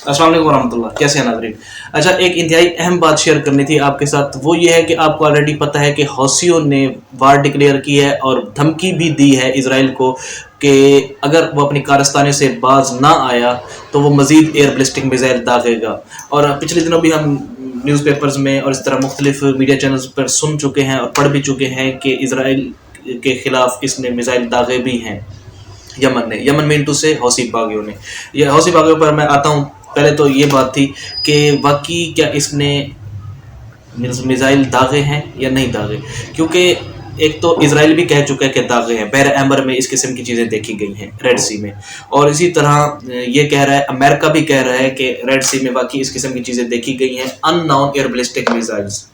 अस्सलाम वालेकुम वरहमतुल्लाह, कैसे हैं नाज़रीन। अच्छा, एक इंतहाई अहम बात शेयर करनी थी आपके साथ। वो ये है कि आपको ऑलरेडी पता है कि हौसियों ने वार डिक्लेयर की है और धमकी भी दी है इसराइल को कि अगर वो अपनी कारस्तानी से बाज ना आया तो वो मज़ीद एयर बैलिस्टिक मिसाइल दागेगा। और पिछले दिनों भी हम न्यूज़पेपर्स में और इस तरह मुख्तलिफ मीडिया चैनल्स पर सुन चुके हैं और पढ़ भी चुके हैं कि इसराइल के ख़िलाफ़ इसने मिसाइल दागे भी हैं यमन में इंटू से हौसी बागियों ने। ये हौसी बागियों पर मैं आता हूँ। पहले तो ये बात थी कि वाकई क्या इसने मिसाइल दागे हैं या नहीं दागे, क्योंकि एक तो इसराइल भी कह चुका है कि दागे हैं। बहर अहमर में इस किस्म की चीज़ें देखी गई हैं, रेड सी में। और इसी तरह ये कह रहा है, अमेरिका भी कह रहा है कि रेड सी में वाकई इस किस्म की चीज़ें देखी गई हैं, अननोन एयर बैलिस्टिक मिसाइल्स।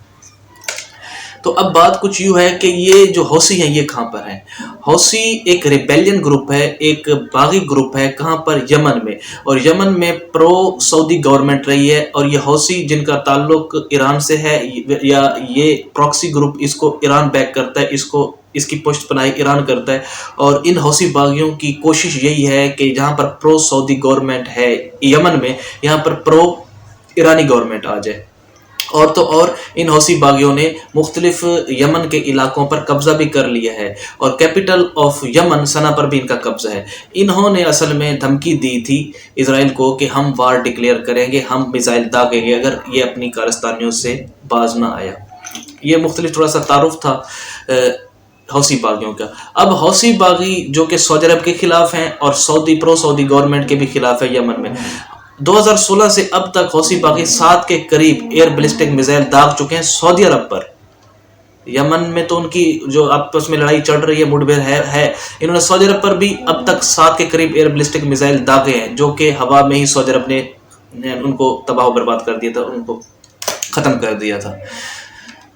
तो अब बात कुछ यूँ है कि ये जो हौसी हैं ये कहाँ पर हैं। हौसी एक रिबेलियन ग्रुप है, एक बागी ग्रुप है। कहाँ पर? यमन में। और यमन में प्रो सऊदी गवर्नमेंट रही है। और ये हौसी जिनका ताल्लुक ईरान से है, या ये प्रॉक्सी ग्रुप इसको ईरान बैक करता है, इसकी पुष्ट पनाही ईरान करता है। और इन हौसी बागियों की कोशिश यही है कि जहाँ पर प्रो सऊदी गवर्नमेंट है यमन में, यहाँ पर प्रो ईरानी गवर्नमेंट आ जाए। और तो और इन हौसी बागियों ने मुख्तलिफ यमन के इलाकों पर कब्जा भी कर लिया है और कैपिटल ऑफ यमन सना पर भी इनका कब्जा है। इन्होंने असल में धमकी दी थी इसराइल को कि हम वार डिक्लेयर करेंगे, हम मिसाइल दागेंगे अगर ये अपनी कारस्तानियों से बाज ना आया। ये मुख्तलिफ थोड़ा सा तारुफ था हौसी बागियों का। अब हौसी बागी जो कि सऊदी अरब के खिलाफ हैं और प्रो सऊदी गवर्नमेंट के भी खिलाफ है यमन में, 2016 से अब तक हौसी बागी 7 के करीब एयर बैलिस्टिक मिसाइल दाग चुके हैं सऊदी अरब पर। यमन में तो उनकी जो आपस में लड़ाई चल रही है, मुठभेड़ है, इन्होंने सऊदी अरब पर भी अब तक 7 के करीब एयर बैलिस्टिक मिसाइल दागे हैं, जो कि हवा में ही सऊदी अरब ने उनको तबाह बर्बाद कर दिया था, उनको ख़त्म कर दिया था।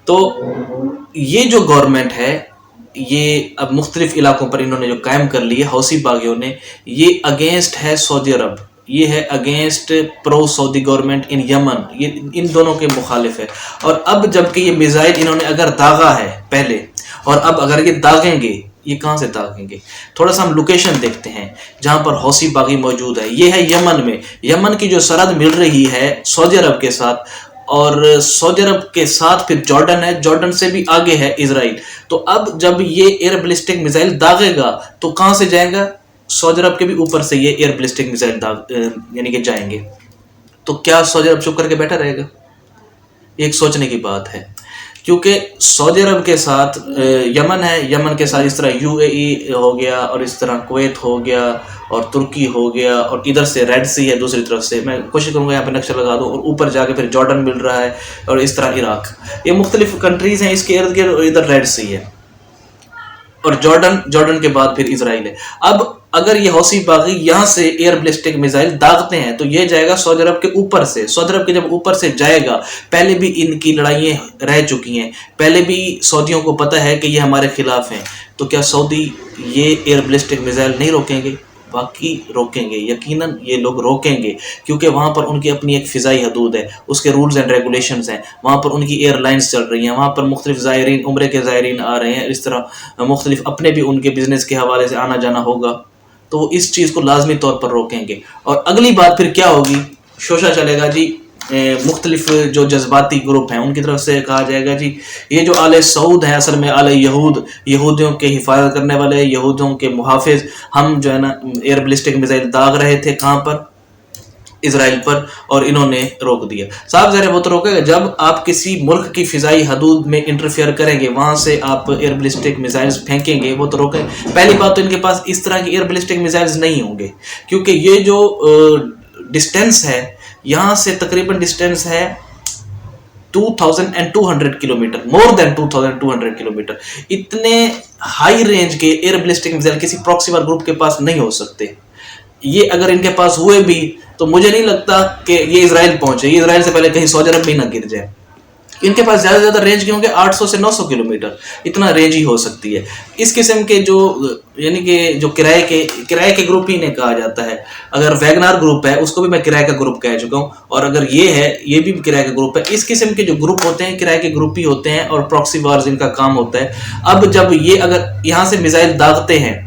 तो ये जो गवर्नमेंट है, ये अब मुख्तलिफ इलाकों पर इन्होंने जो कायम कर ली है हौसी बागियों ने, ये अगेंस्ट है सऊदी अरब, ये है against pro Saudi government in Yemen, ये इन दोनों के मुखालिफ है। और अब जबकि ये मिसाइल इन्होंने अगर दागा है पहले, और अब अगर ये दागेंगे, ये कहाँ से दागेंगे? थोड़ा सा हम लोकेशन देखते हैं जहाँ पर हौसी बागी मौजूद है। ये है यमन में। यमन की जो सरहद मिल रही है सऊदी अरब के साथ, और सऊदी अरब के साथ फिर जॉर्डन है, जॉर्डन से भी आगे है इसराइल। तो अब जब ये एयर बैलिस्टिक मिसाइल दागेगा तो कहाँ से जाएगा? सऊदी अरब के भी ऊपर से ये एयर बैलिस्टिक मिसाइल यानी कि जाएंगे। तो क्या सऊदी अरब चुप करके बैठा रहेगा? एक सोचने की बात है, क्योंकि सऊदी अरब के साथ यमन है, यमन के साथ इस तरह यूएई हो गया, और इस तरह कुवैत हो गया, और तुर्की हो गया, और इधर से रेड सी है दूसरी तरफ से। मैं कोशिश करूँगा यहाँ पे नक्शा लगा दूँ, और ऊपर जाके फिर जॉर्डन मिल रहा है, और इस तरह इराक। ये मुख्तलिफ कंट्रीज़ हैं इसके इर्द गिर्द, और इधर रेड सी है, और जॉर्डन के बाद फिर इसराइल है। अब अगर ये हौसी बागी यहाँ से एयर बैलिस्टिक मिसाइल दागते हैं तो ये जाएगा सऊदी अरब के ऊपर से। सऊदी अरब के जब ऊपर से जाएगा, पहले भी इनकी लड़ाइयाँ रह चुकी हैं, पहले भी सऊदियों को पता है कि ये हमारे खिलाफ हैं। तो क्या सऊदी ये एयर बैलिस्टिक मिसाइल नहीं रोकेंगे? वाकई रोकेंगे, यकीनन ये लोग रोकेंगे, क्योंकि वहाँ पर उनकी अपनी एक फ़िज़ाई हदूद है, उसके रूल्स एंड रेगुलेशंस हैं। वहाँ पर उनकी एयरलाइंस चल रही हैं, वहाँ पर मुख्तलिफ ज़ायरीन, उम्रे के ज़ायरीन आ रहे हैं, इस तरह मुख्तलिफ अपने भी उनके बिज़नेस के हवाले से आना जाना होगा। तो वो इस चीज़ को लाजमी तौर पर रोकेंगे। और अगली बात फिर क्या होगी? शोशा चलेगा जी, मुख्तलिफ जो जज्बाती ग्रुप हैं उनकी तरफ से कहा जाएगा जी ये जो आले सऊद हैं, असल में आले यहूदियों के हिफाजत करने वाले, यहूदियों के मुहाफिज, हम जो है ना एयर बैलिस्टिक मिसाइल दाग रहे थे कहाँ पर? इसराइल पर, और इन्होंने रोक दिया। साहब ज़रा वो तो रोकेगा जब आप किसी मुल्क की फ़िज़ाई हदूद में इंटरफेयर करेंगे, वहाँ से आप एयर बैलिस्टिक मिसाइल्स फेंकेंगे, वो तो रोकेंगे। पहली बात तो इनके पास इस तरह की एयर बैलिस्टिक मिसाइल्स नहीं होंगे, क्योंकि ये जो डिस्टेंस है यहाँ से तकरीबन डिस्टेंस है 2200 किलोमीटर, मोर देन 2200 किलोमीटर। इतने हाई रेंज के एयर बैलिस्टिक मिसाइल किसी प्रॉक्सी वार ग्रुप के पास नहीं हो सकते। ये अगर इनके पास हुए भी तो मुझे नहीं लगता कि ये इसराइल पहुंचे, ये इसराइल से पहले कहीं सऊदी अरब भी ना गिर जाए। इनके पास ज़्यादा से ज़्यादा रेंज के होंगे 800 से 900 किलोमीटर, इतना रेंज ही हो सकती है। इस किस्म के जो यानी कि जो किराए के ग्रुप ही ने कहा जाता है। अगर वैगनार ग्रुप है उसको भी मैं किराए का ग्रुप कह चुका हूँ, और अगर ये है ये भी किराए का ग्रुप है। इस किस्म के जो ग्रुप होते हैं किराए के ग्रुप ही होते हैं, और प्रॉक्सी वार्स इनका काम होता है। अब जब ये अगर यहाँ से मिसाइल दागते हैं,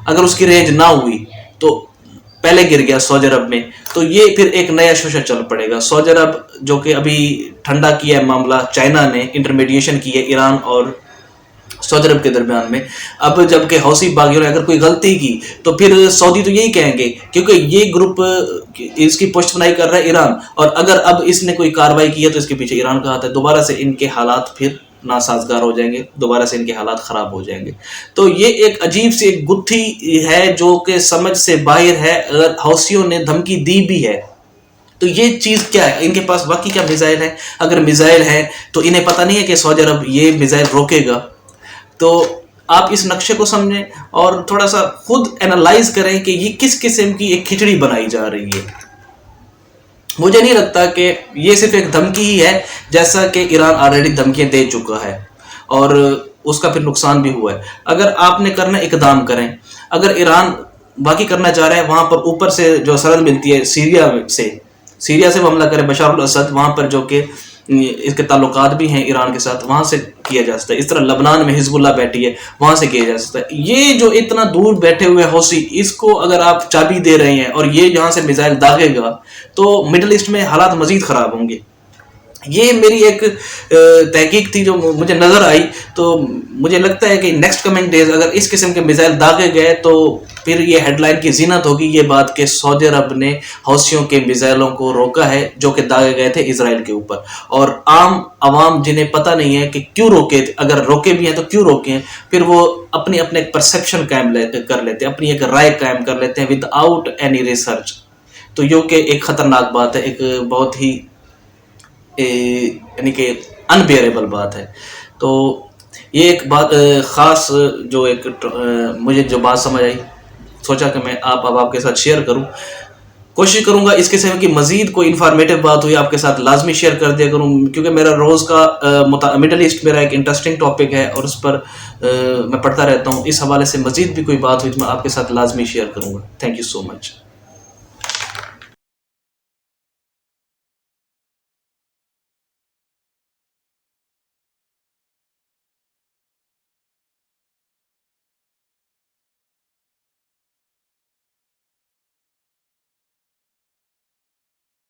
अगर उसकी रेंज ना हुई तो پہلے گر گیا سعودی عرب میں، تو یہ پھر ایک نیا شوشہ چل پڑے گا۔ سعودی عرب جو کہ ابھی ٹھنڈا کیا ہے معاملہ، چائنا نے انٹرمیڈیشن کی ہے ایران اور سعودی عرب کے درمیان میں، اب جب کہ حوثی باغیوں نے اگر کوئی غلطی کی تو پھر سعودی تو یہی کہیں گے، کیونکہ یہ گروپ اس کی پشت پناہی کر رہا ہے ایران، اور اگر اب اس نے کوئی کارروائی کی ہے تو اس کے پیچھے ایران کا ہاتھ ہے، دوبارہ سے ان کے حالات پھر ناسازگار ہو جائیں گے، دوبارہ سے ان کے حالات خراب ہو جائیں گے۔ تو یہ ایک عجیب سی ایک گتھی ہے جو کہ سمجھ سے باہر ہے۔ اگر حوثیوں نے دھمکی دی بھی ہے تو یہ چیز کیا ہے، ان کے پاس واقعی کیا میزائل ہے؟ اگر میزائل ہے تو انہیں پتہ نہیں ہے کہ سعودی عرب یہ میزائل روکے گا۔ تو آپ اس نقشے کو سمجھیں اور تھوڑا سا خود اینالائز کریں کہ یہ کس قسم کی ایک کھچڑی بنائی جا رہی ہے۔ مجھے نہیں لگتا کہ یہ صرف ایک دھمکی ہی ہے، جیسا کہ ایران آلریڈی دھمکیاں دے چکا ہے اور اس کا پھر نقصان بھی ہوا ہے۔ اگر آپ نے کرنا اقدام کریں، اگر ایران باقی کرنا چاہ رہے ہیں، وہاں پر اوپر سے جو سرحد ملتی ہے سیریا سے وہ حملہ کرے بشار الاسد، وہاں پر جو کہ اس کے تعلقات بھی ہیں ایران کے ساتھ، وہاں سے کیا جا سکتا ہے۔ اس طرح لبنان میں حزب اللہ بیٹھی ہے، وہاں سے کیا جا سکتا ہے۔ یہ جو اتنا دور بیٹھے ہوئے حوثی، اس کو اگر آپ چابی دے رہے ہیں اور یہ جہاں سے میزائل داغے گا تو مڈل ایسٹ میں حالات مزید خراب ہوں گے۔ یہ میری ایک تحقیق تھی جو مجھے نظر آئی، تو مجھے لگتا ہے کہ نیکسٹ کمنگ ڈیز اگر اس قسم کے میزائل داغے گئے تو پھر یہ ہیڈ لائن کی زینت ہوگی یہ بات کہ سعودی عرب نے حوثیوں کے میزائلوں کو روکا ہے جو کہ داغے گئے تھے اسرائیل کے اوپر، اور عام عوام جنہیں پتہ نہیں ہے کہ کیوں روکے، اگر روکے بھی ہیں تو کیوں روکے ہیں، پھر وہ اپنی ایک پرسیپشن قائم کر لیتے ہیں، اپنی ایک رائے قائم کر لیتے ہیں ود آؤٹ اینی ریسرچ۔ تو یہ کہ ایک خطرناک بات ہے، ایک بہت ہی یعنی کہ انبیئریبل بات ہے۔ تو یہ ایک بات خاص جو ایک مجھے جو بات سمجھ آئی، سوچا کہ میں آپ کے ساتھ شیئر کروں۔ کوشش کروں گا اس قسم کی مزید کوئی انفارمیٹیو بات ہوئی آپ کے ساتھ لازمی شیئر کر دیا کروں، کیونکہ میرا روز کا مڈل ایسٹ میرا ایک انٹرسٹنگ ٹاپک ہے اور اس پر میں پڑھتا رہتا ہوں۔ اس حوالے سے مزید بھی کوئی بات ہوئی تو میں آپ کے ساتھ لازمی شیئر کروں گا۔ Thank you so much.